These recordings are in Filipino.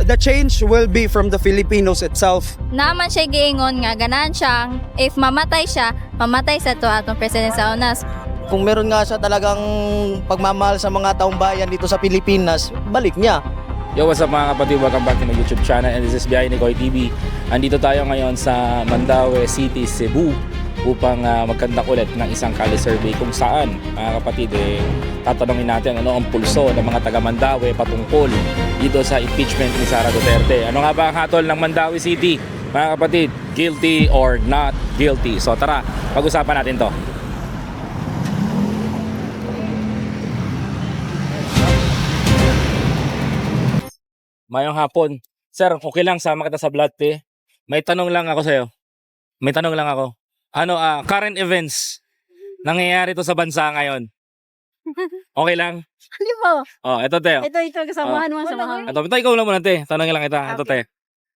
the change will be from the Filipinos itself. Naman siya giingon nga ganahan siyang if mamatay siya, mamatay sa to atong president sa unas. Kung meron nga siya talagang pagmamahal sa mga taong bayan dito sa Pilipinas, balik niya. Yo, what's up mga kapatid? Welcome back to my YouTube channel and this is Biyahe ni Koy TV. Andito tayo ngayon sa Mandaue City, Cebu upang magkandak ulit ng isang Kali survey kung saan mga kapatid tatanungin natin ano ang pulso ng mga taga Mandaue patungkol dito sa impeachment ni Sara Duterte. Ano nga ba ang hatol ng Mandaue City mga kapatid? Guilty or not guilty? So tara, pag-usapan natin to. Mayong hapon. Sir, okay lang sama kita sa vlog te. May tanong lang ako sa'yo. May tanong lang ako. Ano, current events nangyayari to sa bansa ngayon. Okay lang? Di ba? Oh, ito te. Ito, kasamahan mo, samahan. Ito, ikaw lang muna te. Tanongin lang kita. Ito te.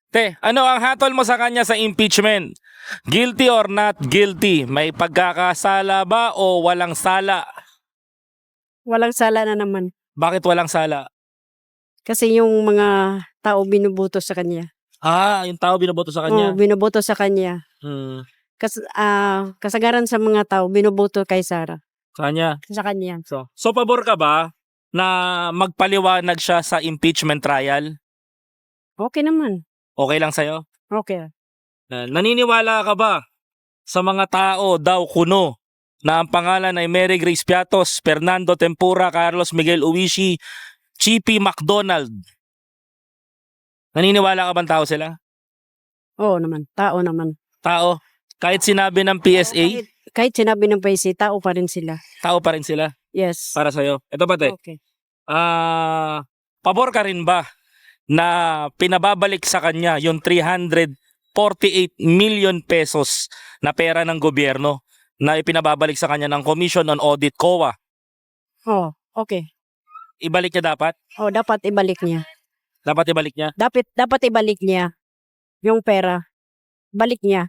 Te, ano ang hatol mo sa kanya sa impeachment? Guilty or not guilty? May pagkakasala ba o walang sala? Walang sala na naman. Bakit walang sala? Kasi yung mga tao binuboto sa kanya. Yung tao binoboto sa kanya. Oo, binuboto sa kanya. Kasagaran sa mga tao binuboto kay Sara. Sa kanya. Sa kanya. So pabor ka ba na magpaliwanag siya sa impeachment trial? Okay naman. Okay lang sa'yo? Okay. Naniniwala ka ba sa mga tao daw kuno na ang pangalan ay Mary Grace Piatos, Fernando Tempura, Carlos Miguel Uwishi, Chippy McDonald? Naniniwala ka bang tao sila? Oo naman. Tao naman. Tao? Kahit sinabi ng PSA, Kahit sinabi ng PSA, tao pa rin sila. tao pa rin sila Yes. para sa'yo. Ito ba te? Okay. Pabor ka rin ba na pinababalik sa kanya yung 348 million pesos na pera ng gobyerno na ipinababalik sa kanya ng Commission on Audit COA? Oo. Okay. Ibalik niya dapat? Oo, dapat ibalik niya. Dapat ibalik niya? Dapat ibalik niya yung pera. Balik niya.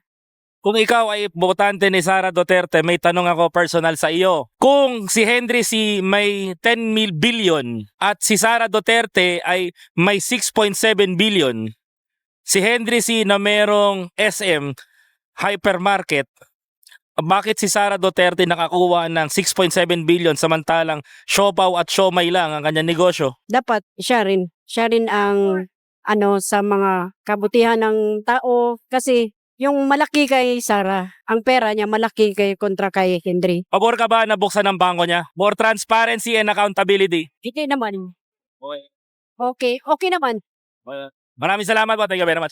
Kung ikaw ay botante ni Sara Duterte, may tanong ako personal sa iyo. Kung si Henry C. may 10 billion at si Sara Duterte ay may 6.7 billion, si Henry C. na merong SM, hypermarket, bakit si Sara Duterte nakakuha ng 6.7 billion samantalang siopaw at siomay lang ang kanyang negosyo? Dapat siya rin. Siya rin ang sa mga kabutihan ng tao kasi yung malaki kay Sara, ang pera niya malaki kontra kay Henry. Pabor ka ba na buksan ang bangko niya? More transparency and accountability. Hindi naman. Okay. Okay naman. Maraming salamat po. Thank you very much.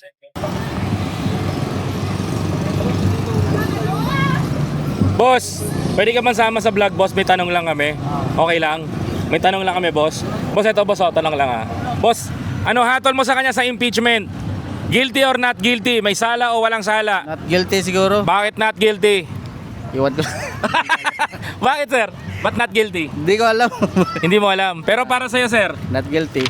Boss, pwede ka man sama sa vlog, boss? May tanong lang kami. Okay lang? May tanong lang kami, boss. Boss, ito, boss. Tanong lang Boss, ano hatol mo sa kanya sa impeachment? Guilty or not guilty? May sala o walang sala? Not guilty siguro. Bakit not guilty? Iwan ko. Bakit, sir? Ba't not guilty? Hindi ko alam. Hindi mo alam. Pero para sa'yo, sir, Not guilty.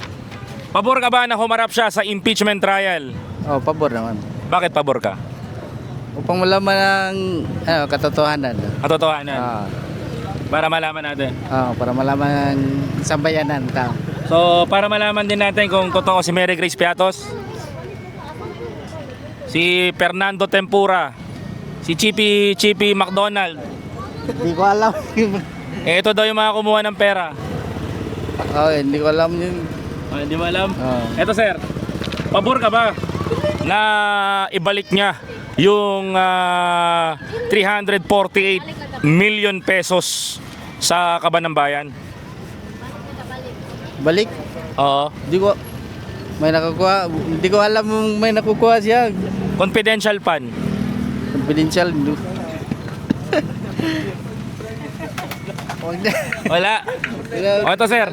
pabor ka ba na humarap siya sa impeachment trial? Oh, pabor naman. Bakit pabor ka? Upang malaman ng katotohanan. Katotohanan. Ah, Para malaman natin. para malaman ng sambayanan tao. So, para malaman din natin kung totoo si Mary Grace Piatos, si Fernando Tempura, si Chippy McDonald. Hindi ko alam. Ito daw yung mga kumuha ng pera. Hindi ko alam yun. Hindi mo alam? Oh. Ito, sir, pabor ka ba na ibalik niya yung 348 million pesos sa Kaban ng Bayan? Balik. Oo. Hindi ko may nakukuha. Hindi ko alam kung may nakukuha siya. Confidential fund. Confidential. Wala. O, ito, sir.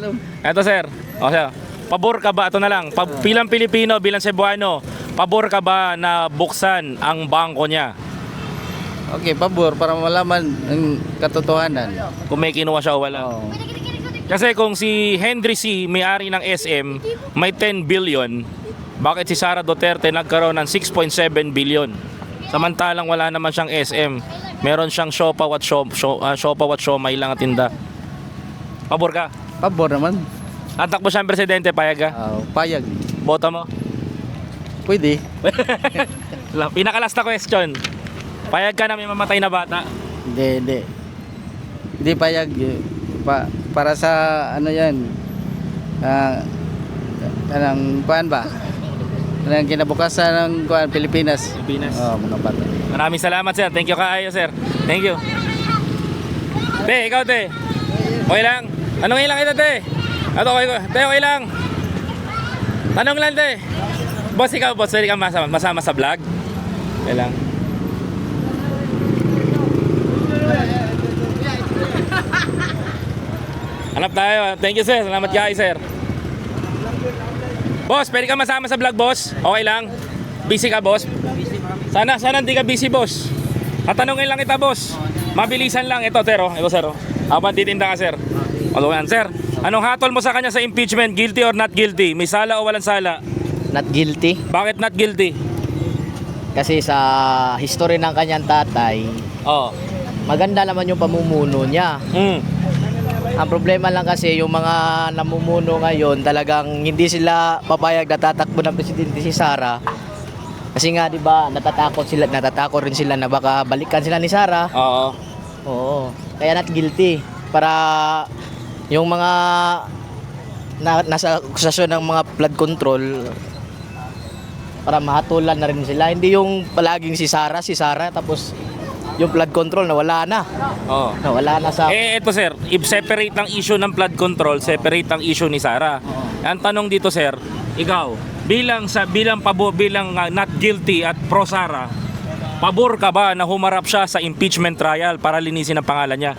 Ito, sir. O, sir. Pabor ka ba? Ito na lang. Bilang Pilipino, bilang Cebuano, pabor ka ba na buksan ang bangko niya? Okay, pabor para malaman ang katotohanan. Kung may kinuha siya o wala. Oo. Kasi kung si Henry C. may-ari ng SM, may 10 billion, bakit si Sara Duterte nagkaroon ng 6.7 billion? Samantalang wala naman siyang SM. Meron siyang siopaw at siomay lang at tinda. Pabor ka? Pabor naman. At takbo siyang presidente, payag ka? Payag. Boto mo? Pwede. Pinaka-last na question. Payag ka na may mamatay na bata? Hindi. Hindi payag. Para sa ano yan. Anong kuan ba? Anong kinabukasan ng kuan Pilipinas. Pilipinas. Mga bata. Maraming salamat, sir. Thank you kaayo, sir. Thank you. Te, ikaw, te. Okay lang? Tanongin lang kita, te. Te, okay lang. Tanong lang, te. Boss, ikaw, boss, pwede ka masama sa vlog? Okay lang. Hanap tayo. Thank you, sir. Salamat kayo, sir. Boss, pwede ka masama sa vlog, boss? Okay lang? Busy ka, boss? Sana hindi ka busy, boss. Tatanungin lang kita, boss. Mabilisan lang. Ito, sir, oh. Ito, sir, oh. Habang titinda ka, sir. Patuloyan, sir. Anong hatol mo sa kanya sa impeachment? Guilty or not guilty? May sala o walang sala? Not guilty. Bakit not guilty? Kasi sa history ng kanyang tatay, Oh. maganda naman yung pamumuno niya. Ang problema lang kasi yung mga namumuno ngayon talagang hindi sila papayag na tatakbo ng presidente si Sara. Kasi nga 'di ba, natatakot rin sila na baka balikan sila ni Sara. Oo. Oo. Kaya not guilty para yung mga nasa akusasyon ng mga flood control para mahatulan na rin sila. Hindi yung palaging si Sara tapos yung flood control nawala na. Oo. Nawala na sa Ito, sir, if separate ang issue ng flood control, separate ang issue ni Sara. Ang tanong dito, sir, ikaw, bilang not guilty at pro Sara, pabor ka ba na humarap siya sa impeachment trial para linisin ang pangalan niya?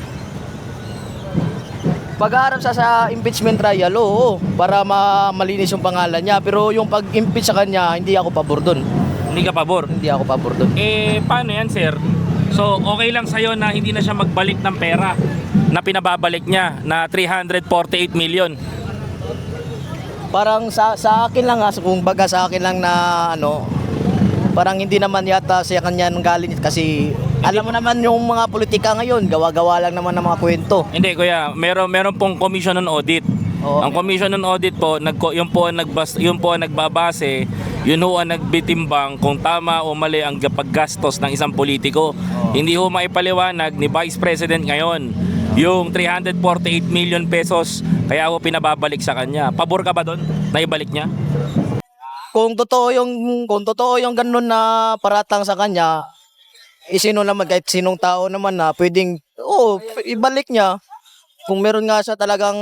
pag-aarap sa impeachment trial, oo, para malinis yung pangalan niya. Pero yung pag-impeach sa kanya, hindi ako pabor doon. Hindi ka pabor? Hindi ako pabor doon. Paano yan, sir? So, okay lang sa'yo na hindi na siya magbalik ng pera na pinababalik niya na 348 million. Parang sa akin lang kung baga sa akin lang na parang hindi naman yata sa kanya nang galing kasi alam mo naman yung mga politika ngayon, gawa-gawa lang naman ng mga kwento. Hindi, kuya, meron pong commission on audit. Oo. Ang commission on audit po, yun po ang nagbabase, yun ho ang nagbitimbang kung tama o mali ang paggastos ng isang politiko. Hindi ho maipaliwanag ni Vice President ngayon yung 348 million pesos kaya ho pinababalik sa kanya. Pabor ka ba doon na ibalik niya? Kung totoo yung ganun na paratang sa kanya, sino naman kahit sinong tao naman na pwedeng ibalik niya. Kung meron nga siya talagang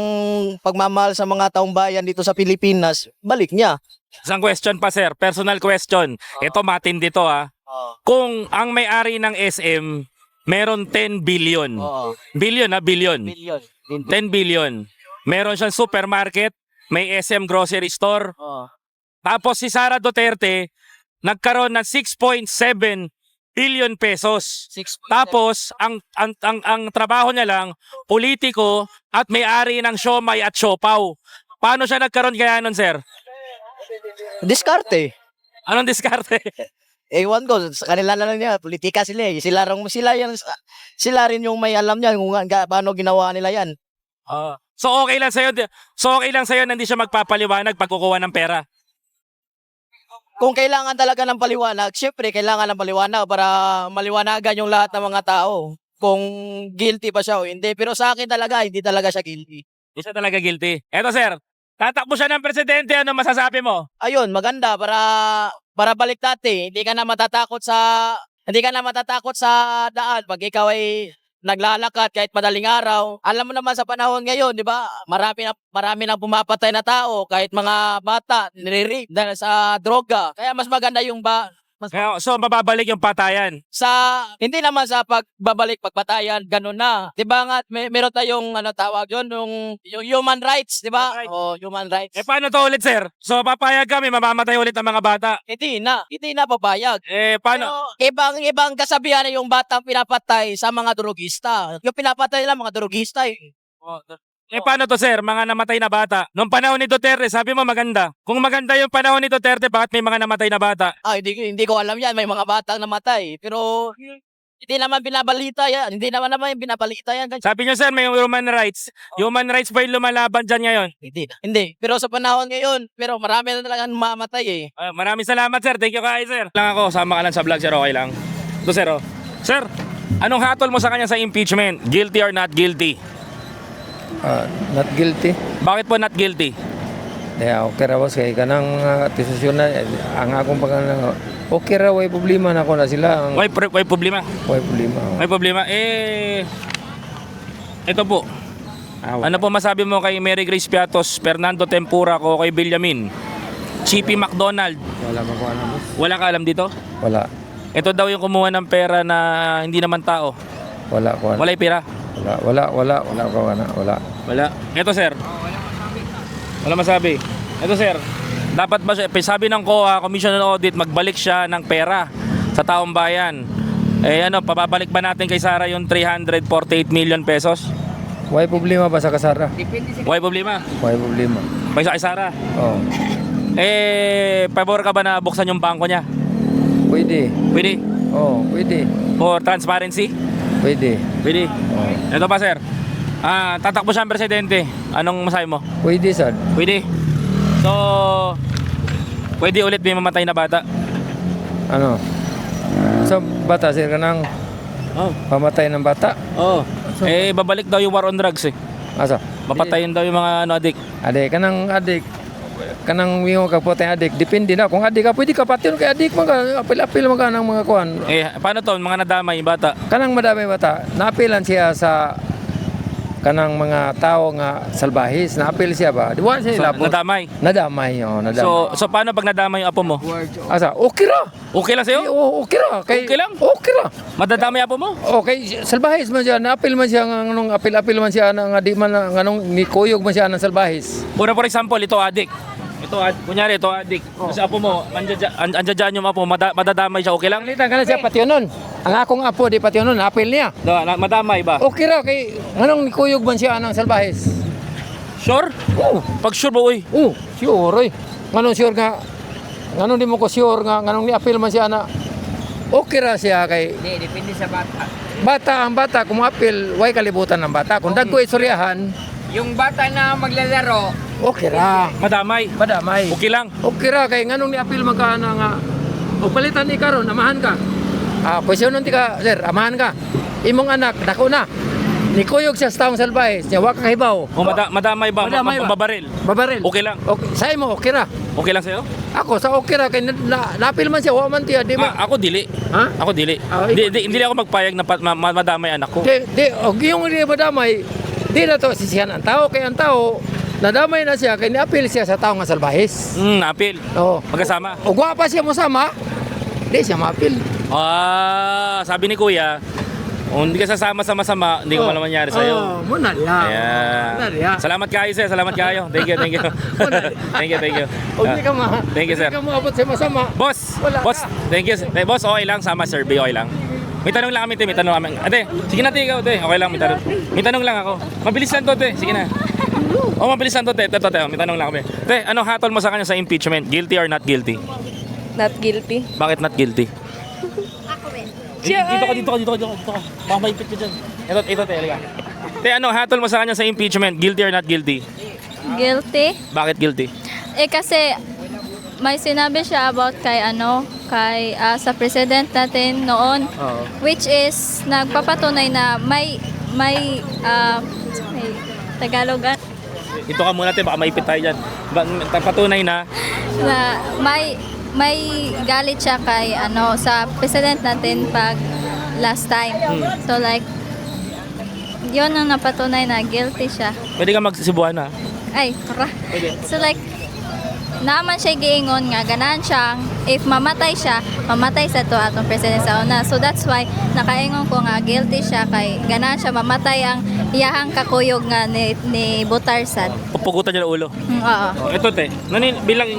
pagmamahal sa mga taong bayan dito sa Pilipinas, balik niya. Isang question pa, sir, personal question. Ito matindi to, ha. Kung ang may-ari ng SM meron 10 billion. Billion, ha, billion. 10 billion. Meron siyang supermarket, may SM grocery store. Tapos si Sara Duterte nagkaroon ng 6.7 billion pesos. Tapos ang trabaho niya lang politiko at may-ari ng siomai at siopaw. Paano siya nagkaroon kaya nun, sir? Diskarte. Anong diskarte? Ewan ko, sa kanila na lang niya, politika sila eh. Sila rin yung may alam niya kung paano ginawa nila yan. So okay lang sa'yo na hindi siya magpapaliwanag pag kukuha ng pera. Kung kailangan talaga ng paliwanag, syempre kailangan ng paliwanag para maliwanagan yung lahat ng mga tao. Kung guilty pa siya o hindi. Pero sa akin talaga, hindi talaga siya guilty. Hindi siya talaga guilty. Eto, sir, tatakbo siya ng presidente, ano masasabi mo? Ayun, maganda para balik dati. Hindi ka na matatakot sa daan pag ikaw ay naglalakad kahit madaling araw. Alam mo naman sa panahon ngayon, 'di ba? Marami na pumapatay na tao kahit mga bata nire-rape dahil sa droga. Kaya mas maganda yung So mababalik yung patayan. hindi naman sa pagpatayan, ganun na. 'Di ba nga meron tayong tawag yun, yung human rights, 'di ba? Human rights. Paano to ulit, sir? So papayag kami, mamamatay ulit ang mga bata. Hindi na papayag. Paano? Pero ibang kasabihan na yung batang pinapatay sa mga drogista. Yung pinapatay nila mga drogista eh. Paano to, sir? Mga namatay na bata. Noong panahon ni Duterte, sabi mo maganda. Kung maganda yung panahon ni Duterte, bakit may mga namatay na bata? Hindi ko alam yan. May mga batang namatay. Pero Hindi naman binabalita yan. Hindi naman yung binabalita yan. Sabi nyo sir, may human rights. Human rights ba yung lumalaban dyan ngayon? Hindi. Pero sa panahon ngayon, pero marami na talagang mamatay eh. Maraming salamat sir. Thank you kayo sir. Lang ako, sama ka lang sa vlog sir. Okay lang. Ito sir oh. Sir, anong hatol mo sa kanya sa impeachment? Guilty or not guilty? Not guilty. Bakit po not guilty? Daya okay ra boss kay kanang desisyon na ang akong pagkanang okay ra way problema na ko na sila ang May problema. way problema. May problema. Ito po. Ano po masabi mo kay Mary Grace Piatos, Fernando Tempura, ko kay Villamin, Chippy McDonald? Wala man ko ano boss. Wala ka alam dito? Wala. Ito daw yung kumuha ng pera na hindi naman tao. Wala ko. Wala yung pera. Wala. Wala. Ito sir. Wala masabi. Ito sir. Dapat ba siya, sabi ng COA, Commission on Audit, magbalik siya ng pera sa taong bayan. Pababalik ba natin kay Sara yung 348 million pesos? Way problema ba sa kasara? Why problema? Way problema. May sa kay Sara. Oh. Pabor ka ba na buksan yung bangko niya? Pwede. Pwede. Oh, pwede. For transparency? Pwede. Pwede. Oh. Ito pa sir. Tatakbo siyang presidente. Anong masabi mo? Pwede sad. Pwede. So, pwede ulit may mamatay na bata? Ano? Sa bata sir kanang pamatay ng bata. Babalik daw yung war on drugs eh. Asa? Mapatayin daw yung mga adik. Adik. Kanang wingo ka po tayong adik. Depende na. Kung adik ka, pwede ka pati kay adik. Apil-apil mga ng mga kuhan. Paano to? Mga nadamay yung bata? Kanang madami bata. Naapilan siya sa kanang mga tao nga salbahis. Naapil siya ba? Di ba siya ilapos? Nadamay. Nadamay. Nadamay. So paano pag nadamay yung apo mo? Asa? Okay ra. Okay lang sa'yo? Okay ra. Okay lang? Okay ra. Madadamay apo mo? Okay, salbahis man siya. Naapil man siya ng apil-apil man siya nga di man nganong nikuyog man siya ng salbahis. For example, ito adik. Kunyari, ito adik. Kasi apo mo, andyan yung apo, madadamay siya, okay lang? Kalitan ka na siya pati yun. Ang akong apo di pati yun, apil niya. Madamay ba? Okay ra kay nganong nikuyog man siya ng salbahis. Sure? Pag sure ba, uy? Sure oy. Nganong sure nga nganong di mo ko sure nga nganong ni-apil man siya na okay ra siya kay Depende sa bata. ang bata kung apil way kalibutan ng bata kung dagko istoryahan Yung bata na maglalaro, okay ra Madamay. madamay Okay lang. okay ra kay nganong ni-apil man ka na nga o palitan ni karon amahan ka question nun ti ka sir amahan ka imong anak dako na nikuyog siya sa taong salbahis niya wa ka hibaw Madamay ba? Madamay ba? Babaril? babaril Okay lang. okay sa imo okay ra Okay lang sa'yo? ako sa okay ra kay napil man siya wa man tiya di ba Ako dili. ha Ako dili. Hindi ako magpayag na madamay anak ko. yung di madamay, di na to sisihan ang tao. Kaya ang tao, nadamay na siya, kaya niapil siya sa tao nga salbahis. Napil. Oo. Magkasama. O gwapa siya mo sama, di siya mapil. Sabi ni Kuya, kung hindi ka sasama sa masama, hindi ko malaman mangyari sa'yo. Muna Ayan. Salamat kayo sir, salamat kayo. Thank you. Thank you. O di ka Thank you, sir. Di ka maabot sa masama. Boss, Wala boss, ka. thank you. Boss, okay lang, sama survey, okay lang. May tanong lang kami, te, may tanong kami. Ate, sige na, te, ikaw, te. Okay lang, may tanong lang ako. Mabilis lang to, te. Sige na. Mabilis lang to, te. Ito, may tanong lang kami. Te, anong hatol mo sa kanya sa impeachment? Guilty or not guilty? Not guilty. Bakit not guilty? Dito ka. Baka maipit ka dyan. Ito, te, halika. Te, anong hatol mo sa kanya sa impeachment? Guilty or not guilty? Guilty? Bakit guilty? Kasi may sinabi siya about kay sa president natin noon, which is nagpapatunay na may Tagalogan Ito ka muna, te, baka maipit tayo dyan. Patunay na na may galit siya kay sa president natin pag last time. So like yun ang napatunay na guilty siya. pwede ka magsibuhan na. Ay, tara. Pwede. So like naman siya giingon nga ganahan siyang if mamatay siya, mamatay sa to atong president sa una. So that's why nakaingon ko nga guilty siya kay ganahan siya mamatay ang iyahang kakuyog nga ni Butarsad. Pupugutan niya ng ulo. Oo. Ito, te,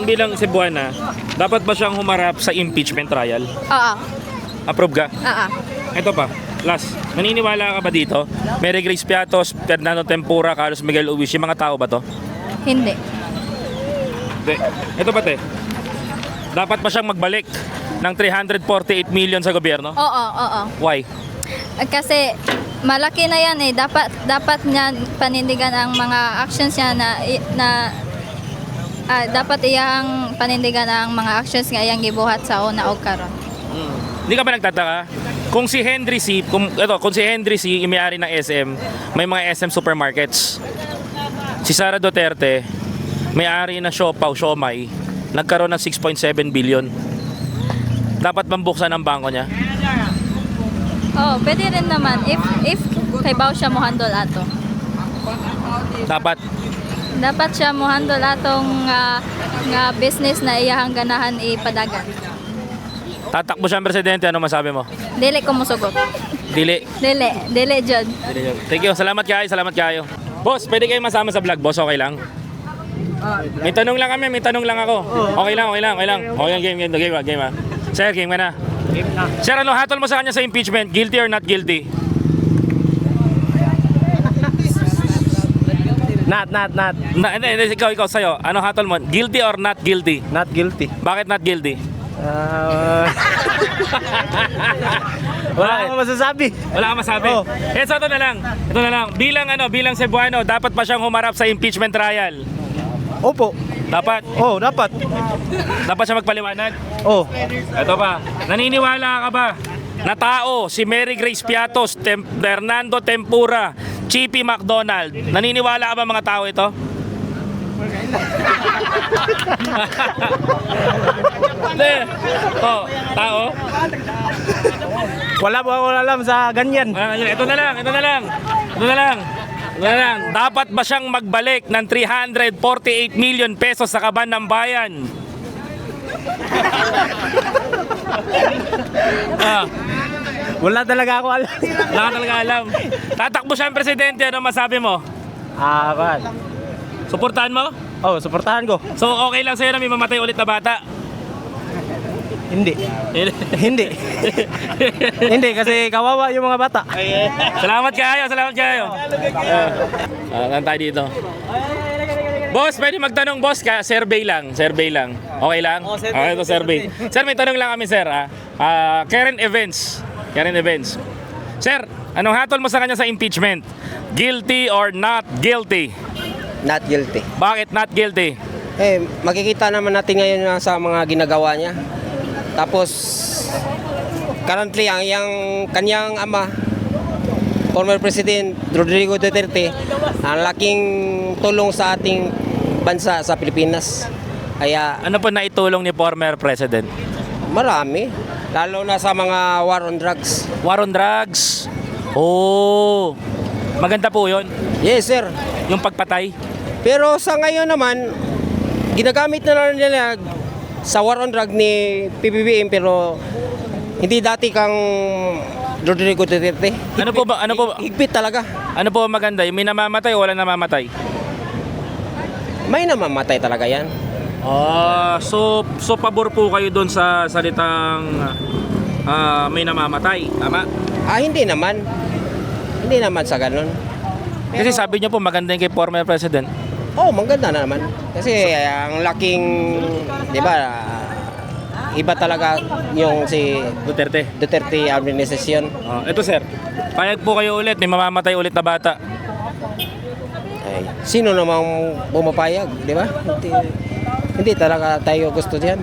bilang Cebuana, dapat ba siyang humarap sa impeachment trial? Oo. Approve ka? Oo. Ito pa, last, naniniwala ka ba dito? Mary Grace Piatos, Fernando Tempura, Carlos Miguel Uwis, yung mga tao ba to? Hindi. Ito pa, te, dapat ba siyang magbalik ng 348 million sa gobyerno? Oo. Why? Kasi malaki na yan eh. Dapat niya panindigan ang mga actions niya dapat iyang panindigan ang mga actions nga iyang gibuhat sa una o karon. Hindi ka ba nagtataka? Kung si Henry C, kung si Henry C, yung may-ari ng SM, may mga SM supermarkets. Si Sara Duterte, may-ari ng Siopaw, Siomai, nagkaroon ng 6.7 billion. Dapat bang buksan ang bangko niya? Oh, pwede rin naman if kay baw siya mo handle ato. Dapat siya mo handle atong nga business na iyahang ganahan ipadagan. Tatakbo siyang presidente, ano masabi mo? Dili ko musugot. Dili. Dili jud. Thank you, salamat kayo. Boss, pwede kayo masama sa vlog, boss, okay lang? May tanong lang kami, may tanong lang ako. Okay lang. Okay, game. Sir, game ka na. Sir, ano hatol mo sa kanya sa impeachment? Guilty or not guilty? Not. Hindi, ikaw sa'yo. Ano hatol mo? Guilty or not guilty? Not guilty. Bakit not guilty? Wala akong masasabi. Wala kang masabi. Oh. So ito na lang. Bilang Cebuano, dapat pa siyang humarap sa impeachment trial. Opo. Dapat. Oh, dapat. Dapat siya magpaliwanag. Oh. Ito pa. Naniniwala ka ba na tao si Mary Grace Piatos, Fernando Tempura, Chippy McDonald? Naniniwala ka ba mga tao ito? Hindi. Oh, tao? Wala po ako alam sa ganyan. Ito na lang. Dapat ba siyang magbalik ng 348 million pesos sa kaban ng bayan? Wala talaga ako alam. Wala ka talaga alam. Tatakbo siyang presidente, ano masabi mo? Kan. Suportahan mo? Oh, suportahan ko. So okay lang sa'yo na may mamatay ulit na bata? Hindi. Hindi kasi kawawa yung mga bata. Salamat kayo. Saan tayo dito? Boss, pwede magtanong boss ka? Survey lang. Okay lang? Okay, ito survey. Sir, may tanong lang kami sir. Current events. Sir, anong hatol mo sa kanya sa impeachment? Guilty or not guilty? Not guilty. Bakit not guilty? Makikita naman natin ngayon sa mga ginagawa niya. Tapos, currently, kanyang ama, former President Rodrigo Duterte, ang laking tulong sa ating bansa sa Pilipinas. Kaya, Ano po naitulong ni former president? marami. Lalo na sa mga war on drugs. War on drugs. Oh, maganda po yun. Yes, sir. Yung pagpatay. Pero sa ngayon naman, ginagamit na lang nila sa war on drug ni PBBM pero hindi dati kang Rodrigo Duterte. Ano po ba? Higpit talaga. Ano po maganda? Yung may namamatay o wala namamatay? May namamatay talaga yan. So pabor po kayo doon sa salitang may namamatay, tama? Hindi naman. Hindi naman sa ganun. Kasi sabi niyo po maganda yung kay former president. Maganda na naman. Kasi ang laking, di ba, iba talaga yung si Duterte. Duterte administration. Ito sir, payag po kayo ulit, may mamamatay ulit na bata. Ay, sino namang bumapayag, di ba? Hindi talaga tayo gusto diyan.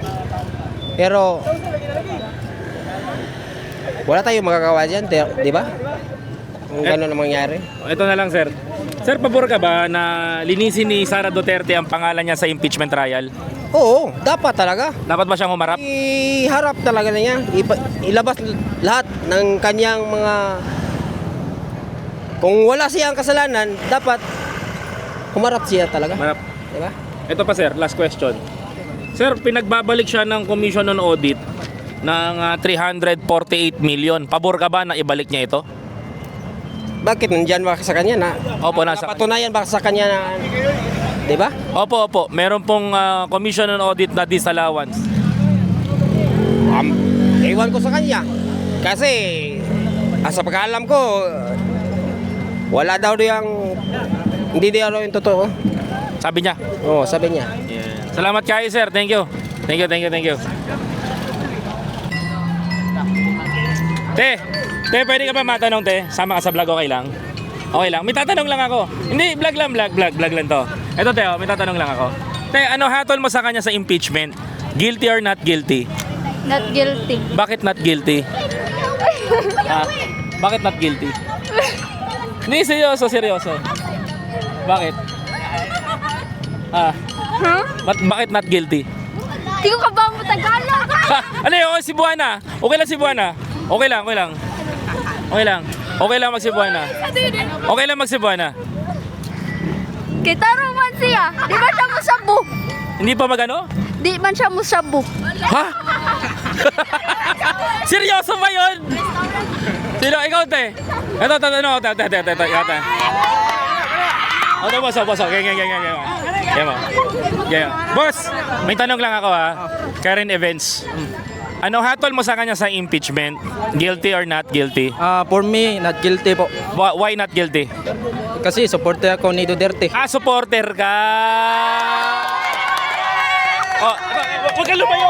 Pero wala tayong magagawa diyan, di ba? Kung gano'n ang mangyari. Ito na lang sir. Sir, pabor ka ba na linisin ni Sara Duterte ang pangalan niya sa impeachment trial? Oo, dapat talaga. Dapat ba siyang humarap? Iharap talaga na niya. Ilabas lahat ng kanyang mga... Kung wala siyang kasalanan, dapat humarap siya talaga. Humarap. Diba? Ito pa sir, last question. Sir, pinagbabalik siya ng Commission on Audit ng 348 million. Pabor ka ba na ibalik niya ito? Bakit nandyan ba sa kanya na? Opo, nasa Napatunayan ba sa kanya na... Diba? Opo. Meron pong Commission on Audit na disallowance. Ewan ko sa kanya. Kasi, sa pagkaalam ko, wala daw yung... Hindi daw yung totoo. Sabi niya. Oo, sabi niya. Salamat kayo sir. Thank you. Te, Te, pwede ka ba matanong, te? Sama ka sa vlog, okay lang? Okay lang. May tatanong lang ako. Hindi, vlog lang to. Ito, te, may tatanong lang ako. Te, ano hatol mo sa kanya sa impeachment? Guilty or not guilty? Not guilty. Bakit not guilty? Ha? Bakit not guilty? Hindi, seryoso. Bakit? Bakit not guilty? Di ko ka ba mo Tagalog? Ha? Ano yun? Si Buana. Okay lang si Buana. Okay lang. Okay lang magsibuana. Okay lang magsibuana. Kita man siya. Di ba siya musabu? Hindi pa magano? Di man siya musabu. Ha? Seryoso ba yun? Sino? Ikaw, te. Ito. Ito, boss. Boss, may tanong lang ako ha. Current events. Ano hatol mo sa kanya sa impeachment? Guilty or not guilty? For me, not guilty po. Why not guilty? Kasi supporter ako ni Duterte. Supporter ka! Oh, wag ka lumayo.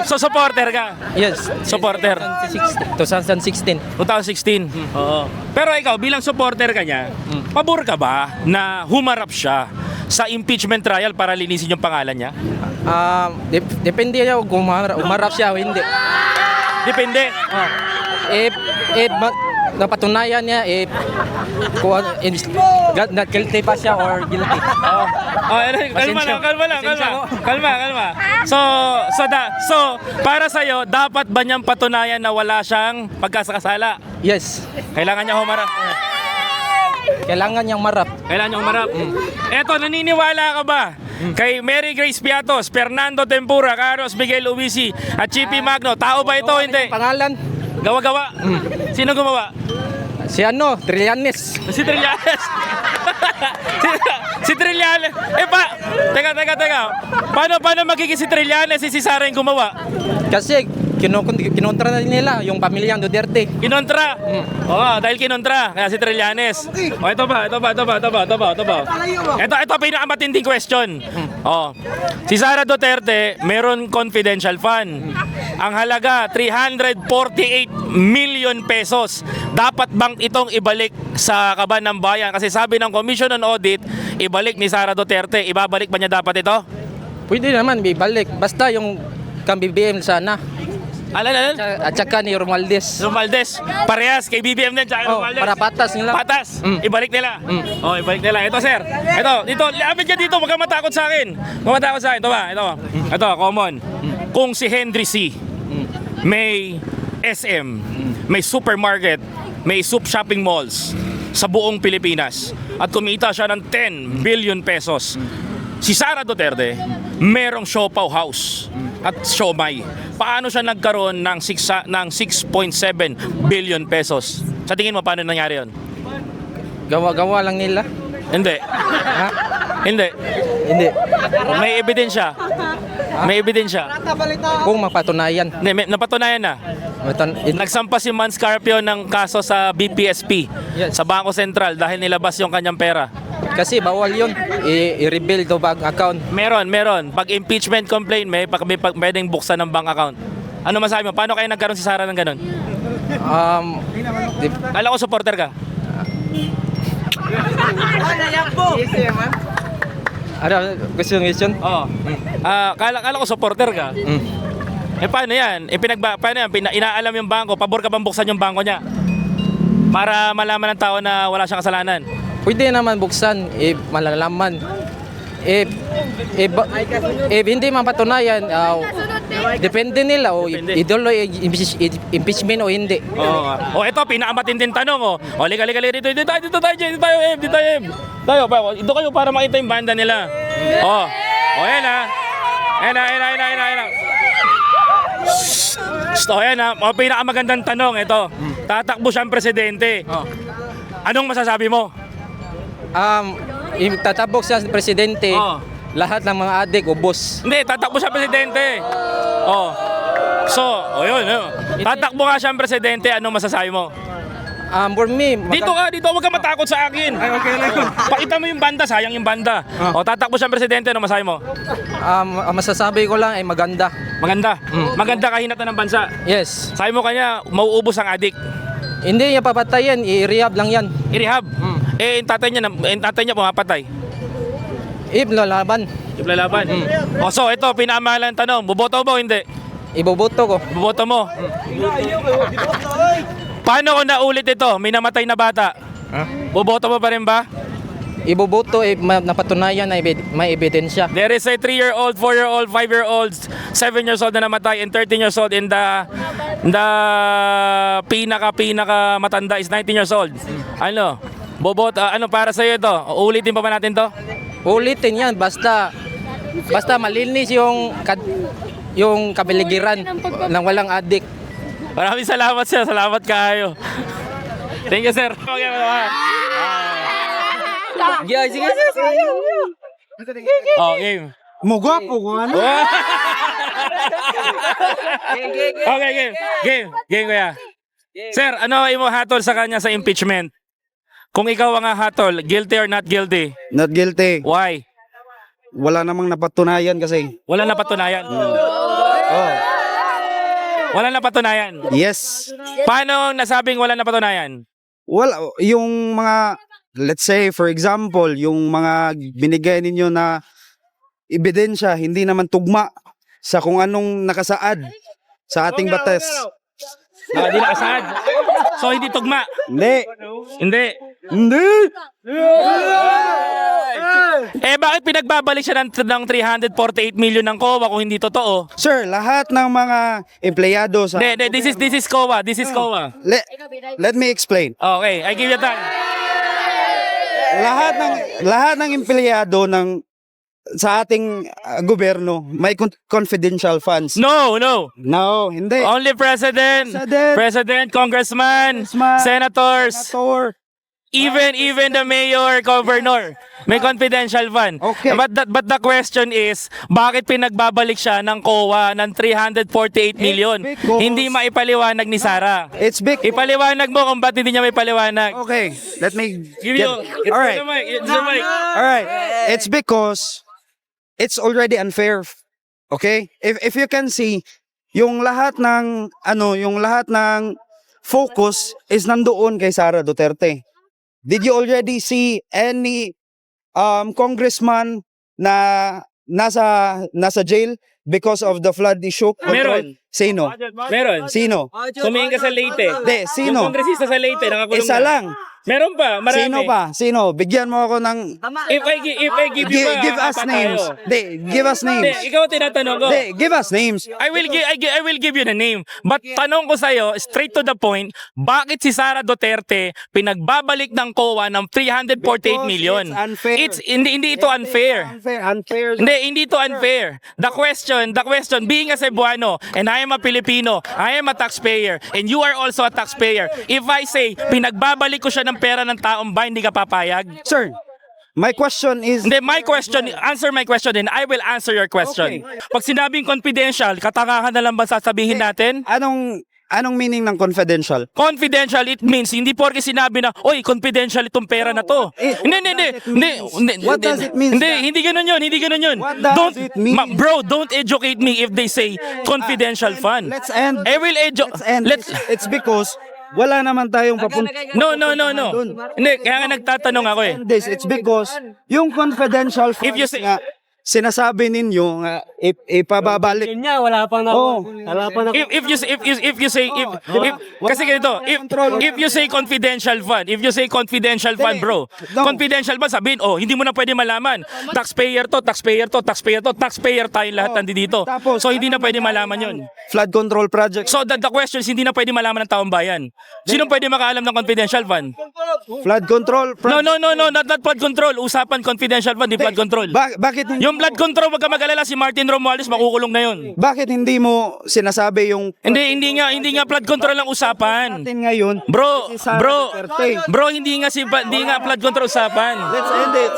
So supporter ka? Yes. Supporter. 2016. 2016. Oo. Pero ikaw, bilang supporter ka niya, pabor ka ba na humarap siya sa impeachment trial para linisin yung pangalan niya? Depende niya kung umarap siya o hindi. Depende. Napatunayan niya kung not guilty pa siya or guilty. Kalma. So para sa dapat ba niyang patunayan na wala siyang pagkasakasala? Yes. Kailangan niya humarap. Kailangan niyang marap. Eto, naniniwala ka ba kay Mary Grace Piatos, Fernando Tempura, Carlos Miguel Ubisi at Chippy Magno? Tao ba ito? Hindi. Pangalan? Gawa-gawa? Sino gumawa? Si Trillanes. Si Trillanes. si Trillanes. Teka. Paano magiging si Trillanes si Sara yung gumawa? Kasi kinontra na nila yung pamilyang Duterte. Kinontra? Oo, dahil kinontra. Kaya si Trillanes. Ito ba? Ito pinakamatinding question. Si Sara Duterte, meron confidential fund. Ang halaga, 348 million pesos. Dapat bang itong ibalik sa kaban ng bayan? Kasi sabi ng Commission on Audit, ibalik ni Sara Duterte. Ibabalik ba niya dapat ito? Pwede naman, ibalik. Basta yung kang BBM sana. Alin? At saka ni Romualdez. Parehas kay BBM din tsaka Romualdez. Para patas nila. Patas. Ibalik nila. Ibalik nila. Ito, sir. Dito. Lapit ka dito. Huwag kang matakot sa akin. Ito ba? Ito, common. Kung si Henry C. may SM, may supermarket, may shopping malls sa buong Pilipinas at kumita siya ng 10 billion pesos. Si Sara Duterte, merong siopaw house at siomay. Paano siya nagkaroon ng 6.7 billion pesos? Sa tingin mo, paano nangyari yun? Gawa-gawa lang nila. Hindi. Ha? Hindi. May ebidensya. Kung mapatunayan. Hindi, napatunayan na. Nagsampa si Mans Carpio ng kaso sa BPSP, sa Bangko Sentral dahil nilabas yung kanyang pera. Kasi bawal yun. I-rebuild the bank account. Meron. Pag impeachment complaint, may pwedeng buksan ng bank account. Ano masabi mo? Paano kayo nagkaroon si Sara ng ganun? Kala ko supporter ka. Question? Oo. Kala ko supporter ka. Paano yan? Inaalam yung bangko. Pabor ka bang buksan yung bangko niya? Para malaman ng tao na wala siyang kasalanan. Pwede naman buksan, malalaman. Hindi mapatunayan, depende nila o idoloy impeachment o hindi. Ito pinakamatinding tanong. Liga dito tayo. Dito kayo para makita yung banda nila. Yan na. Pinakamagandang tanong ito. Tatakbo siyang presidente. Anong masasabi mo? Tatabok siya sa presidente, lahat ng mga adik ubos. Hindi, tatakbo siya presidente. Yun. Tatakbo nga siyang presidente, anong masasabi mo? For me, Dito huwag ka matakot sa akin. Ay, okay lang. Pakita mo yung banda, sayang yung banda. O, tatakbo siyang presidente, ano masabi mo? masasabi ko lang ay maganda. Maganda. Maganda kahinatan ng bansa. Yes. Sabi mo kanya, mauubos ang adik. Hindi niya papatayin, i-rehab lang yan. I-rehab. Eh, yung tatay niya pumapatay. If lalaban, Iplalaban. O, so, ito, pinamahalang tanong. Boboto mo o hindi? iboboto ko. Boboto mo. Paano kung naulit ito? May namatay na bata. Boboto mo pa rin ba? Iboboto if napatunayan na may ebidensya. There is a 3-year-old, 4-year-old, 5-year-old, 7 years old na namatay and 13 years old in the pinaka matanda is 19 years old. Ano? Boboto, ano para sa iyo ito? Uulitin pa ba natin to? Ulitin yan basta malinis yung kabaligiran ng walang adik. Maraming salamat sir. Salamat kayo. Thank you sir. Oh, game. Mugwapo ko ano? Okay, game kuya. Sir, ano imo hatol sa kanya sa impeachment? Kung ikaw ang hatol, guilty or not guilty? Not guilty. Why? Wala namang napatunayan kasi. Wala na patunayan. Oh. Wala na patunayan. Yes. Paano nasabing wala na patunayan? Wala, yung mga, let's say, for example, yung mga binigay ninyo na ebidensya, hindi naman tugma sa kung anong nakasaad sa ating batas. Hindi nakasaad. So hindi tugma. Hindi. Hindi. Hindi. Eh bakit pinagbabalik siya ng 348 million ng COA kung hindi totoo? Sir, lahat ng mga empleyado sa... Hindi, this is COA. This is COA. Let me explain. Okay, I give you time. Lahat ng empleyado ng sa ating gobyerno may confidential funds. No. No, hindi. Only President, Congressman, Senators, Senator. even the mayor, governor, may confidential fund. Okay. But the question is, bakit pinagbabalik siya ng COA ng 348 million? because- Hindi maipaliwanag ni Sara. It's big. Ipaliwanag mo kung ba't hindi niya maipaliwanag. Okay, let me Give you. All right. It's the mic. All right. It's because it's already unfair. Okay? If you can see, yung lahat ng focus is nandoon kay Sara Duterte. Did you already see any congressman na nasa jail because of the flood issue? Meron. Sino? Meron. Sino? Tumingin ka sa Leyte. Hindi, Yung sino? kongresista sa Leyte, nakakulong Isa na. lang. Meron pa, marami. Sino pa? Sino? Bigyan mo ako ng If I give you give us names. Give us Hindi, names. ikaw tinatanong ko. Give us names. I will give you the name. But tanong ko sa'yo, straight to the point, bakit si Sara Duterte pinagbabalik ng COA ng 348 million? it's unfair. Hindi ito unfair. Unfair. Hindi ito unfair. The question, being a Cebuano, and I am a Filipino, I am a taxpayer, and you are also a taxpayer. If I say, pinagbabalik ko siya ng pera ng taong bayan, hindi ka papayag? Sir, my question is... Hindi, answer my question and I will answer your question. Okay. Pag sinabing confidential, katangahan na lang ba sasabihin natin? Anong meaning ng confidential? Confidential, it means, hindi porke sinabi na, oy, confidential itong pera na to. Hindi. What does it mean? Hindi ganun yun. What does it mean? Bro, don't educate me if they say confidential fund. Let's end. I will It's because wala naman tayong papunta. No. Hindi, kaya nga nagtatanong ako eh. It's because yung confidential funds If you say- nga, sinasabi ninyo nga ipababalik. Oh. If you say kasi ganito, if you say confidential fund, bro. No. Confidential fund, sabihin, hindi mo na pwede malaman. Taxpayer tayong lahat nandito. Tapos, So hindi na pwede malaman 'yun. Flood control project. So the question is hindi na pwede malaman ng taong bayan. Sino pwede makaalam ng confidential fund? Flood control project. No, not flood control. Usapan confidential fund, di flood control. Bakit hindi Yung flood control, wag ka mag-alala, si Martin Romualdez makukulong na 'yun. Bakit hindi mo sinasabi yung Hindi nga flood control ang usapan. natin ngayon? Bro, Si Sara Duterte. hindi nga flood control usapan. Let's end it.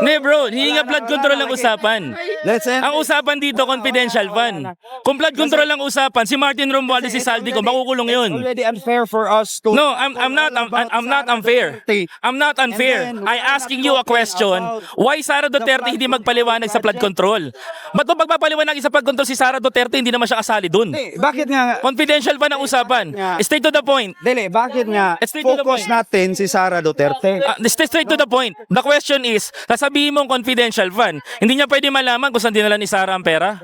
Hindi bro, hindi nga flood control ang usapan. Let's end. Ang usapan dito, confidential fund. Kung flood control ang usapan, si Martin Romualdez, si Saldico, makukulong yun. Already unfair for us to... No, I'm not unfair. I'm not unfair. I asking you a question. Why Sara Duterte hindi magpaliwanag sa flood control? Ba't kung pagpapaliwanag sa flood control si Sara Duterte, hindi naman siya kasali dun? Bakit nga... Confidential ba ng usapan? Straight to the point. Dili, bakit nga Straight to the focus point. natin si Sara Duterte? Straight to the point. The question is, sasabihin mong confidential fund, hindi niya pwede malaman kung saan dinala ni Sara ang pera?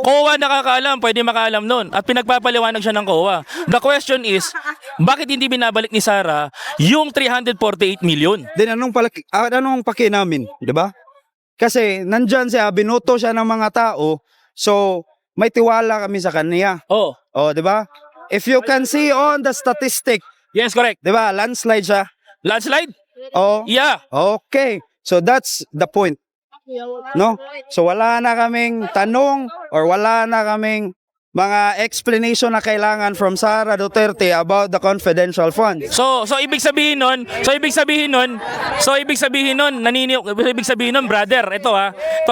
COA nakakaalam, pwede makaalam nun. At pinagpapaliwanag siya ng COA. The question is, bakit hindi binabalik ni Sara yung 348 million? Then anong paki namin, 'di ba? Kasi nandyan siya, binoto siya ng mga tao, so may tiwala kami sa kanya. Oh, Oh, 'di ba? If you can see on the statistic, yes, correct. 'di ba? Landslide siya. Landslide? Oh. Yeah. Okay. So that's the point. No? So wala na kaming tanong or wala na kaming mga explanation na kailangan from Sara Duterte about the confidential funds. So ibig sabihin nun, ibig sabihin nun, brother, ito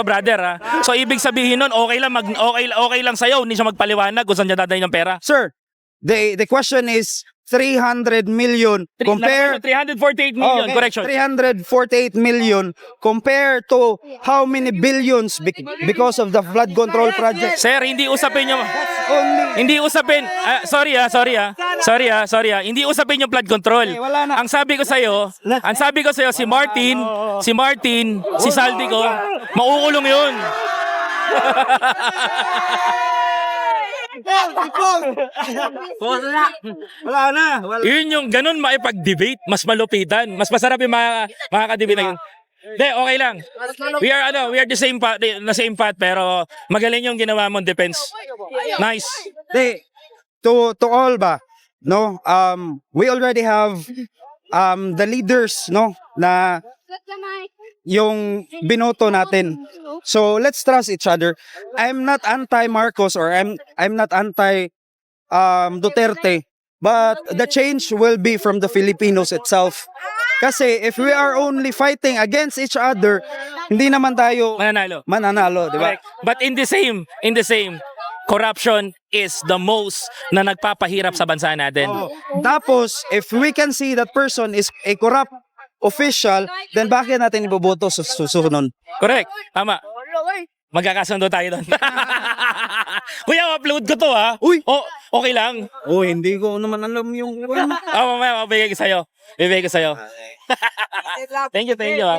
brother ha. So ibig sabihin nun, okay lang sa'yo, hindi siya magpaliwanag kung saan niya dadalhin yung pera. Sir, the question is 300 million compare 348 million, Okay, correction. 348 million compared to how many billions because of the flood control project. Sir, hindi usapin yung Only hindi usapin. Sorry. Hindi usapin yung flood control. wala na. Ang sabi ko sa'yo, si Martin, si Saldico, mauulong yun. wala na. Yun yung ganun maipag-debate, mas malupitan, mas masarap yung mga ka-debate na yun. Hindi, okay lang. We are the same path, pero magaling yung ginawa mong defense. Nice. To all ba, no? We already have the leaders, no, na yung binoto natin. So let's trust each other. I'm not anti-Marcos or I'm not anti Duterte, but the change will be from the Filipinos itself. Kasi if we are only fighting against each other, hindi naman tayo mananalo, di ba? But in the same, corruption is the most na nagpapahirap sa bansa natin. Tapos, if we can see that person is a corrupt official, then bakit natin iboboto sa susunod? Correct. Tama. Magkakasundo tayo doon. Kuya, upload ko to ha. Uy! Oh, okay lang. Oh, hindi ko naman alam yung... Mamaya, mabigay ko sa'yo. Thank you ha.